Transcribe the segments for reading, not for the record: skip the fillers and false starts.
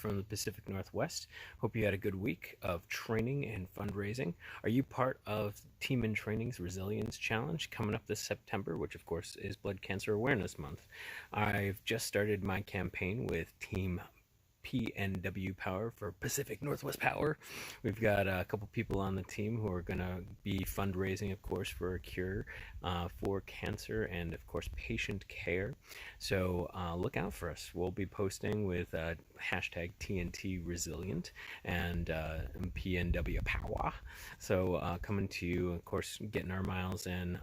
from the Pacific Northwest. Hope you had a good week of training and fundraising. Are you part of Team in Training's Resilience Challenge coming up this September, which of course is Blood Cancer Awareness Month? I've just started my campaign with Team PNW Power for Pacific Northwest Power. We've got a couple people on the team who are going to be fundraising, of course, for a cure for cancer and, of course, patient care. So look out for us. We'll be posting with hashtag TNT Resilience and PNW Power. So coming to you, of course, getting our miles in.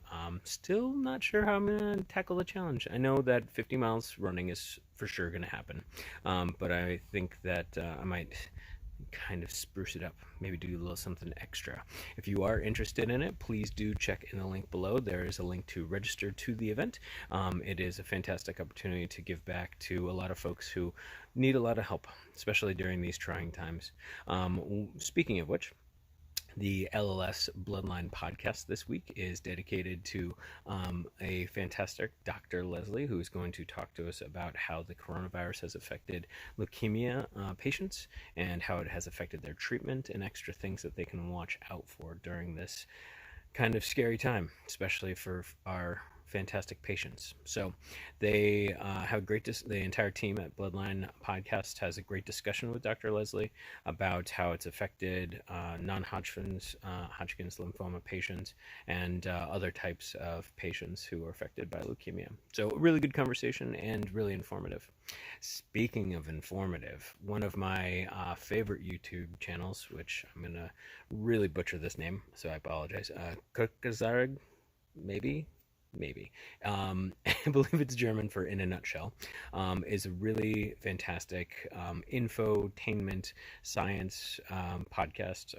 Still not sure how I'm going to tackle the challenge. I know that 50 miles running is for sure going to happen, but I think that I might kind of spruce it up, maybe do a little something extra. If you are interested in it, please do check in the link below. There is a link to register to the event. It is a fantastic opportunity to give back to a lot of folks who need a lot of help, especially during these trying times. Speaking of which, the LLS Bloodline Podcast this week is dedicated to a fantastic Dr. Leslie, who is going to talk to us about how the coronavirus has affected leukemia patients and how it has affected their treatment and extra things that they can watch out for during this kind of scary time, especially for our fantastic patients. So they have the entire team at Bloodline Podcast has a great discussion with Dr. Leslie about how it's affected non-Hodgkin's lymphoma patients and other types of patients who are affected by leukemia. So a really good conversation and really informative. Speaking of informative, one of my favorite YouTube channels, which I'm going to really butcher this name, so I apologize, Kurzgesagt, maybe I believe it's German for in a nutshell, is a really fantastic infotainment science podcast,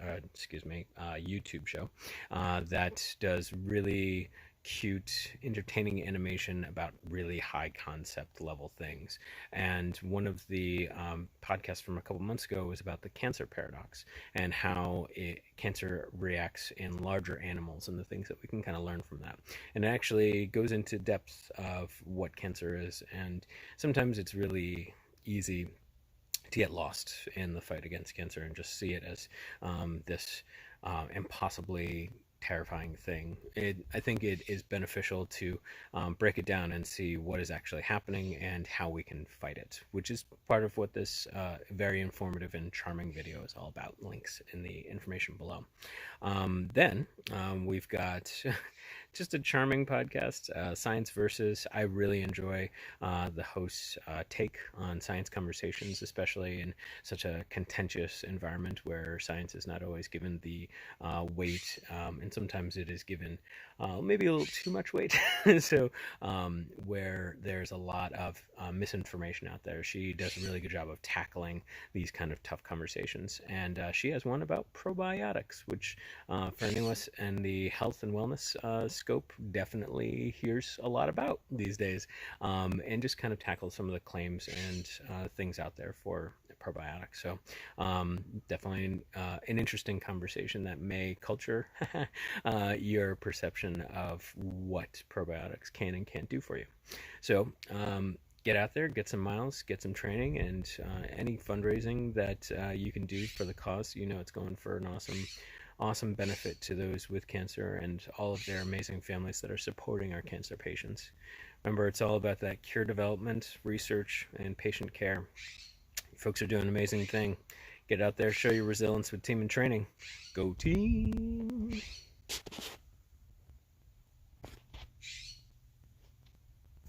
YouTube show that does really cute, entertaining animation about really high concept level things. And one of the podcasts from a couple months ago was about the cancer paradox and how cancer reacts in larger animals and the things that we can kind of learn from that. And it actually goes into depth of what cancer is, and sometimes it's really easy to get lost in the fight against cancer and just see it as this impossibly terrifying thing. I think it is beneficial to break it down and see what is actually happening and how we can fight it, which is part of what this very informative and charming video is all about. Links in the information below. Then we've got just a charming podcast, Science Versus. I really enjoy the host's take on science conversations, especially in such a contentious environment where science is not always given the weight, and sometimes it is given maybe a little too much weight. So where there's a lot of misinformation out there, she does a really good job of tackling these kind of tough conversations. And she has one about probiotics, which for any of us in the health and wellness scope definitely hears a lot about these days, and just kind of tackles some of the claims and things out there for probiotics. So definitely an interesting conversation that may culture your perception of what probiotics can and can't do for you. So get out there, get some miles, get some training, and any fundraising that you can do for the cause, it's going for an awesome benefit to those with cancer and all of their amazing families that are supporting our cancer patients. Remember, it's all about that cure development, research, and patient care. You folks are doing an amazing thing. Get out there, show your resilience with Team in Training. Go team!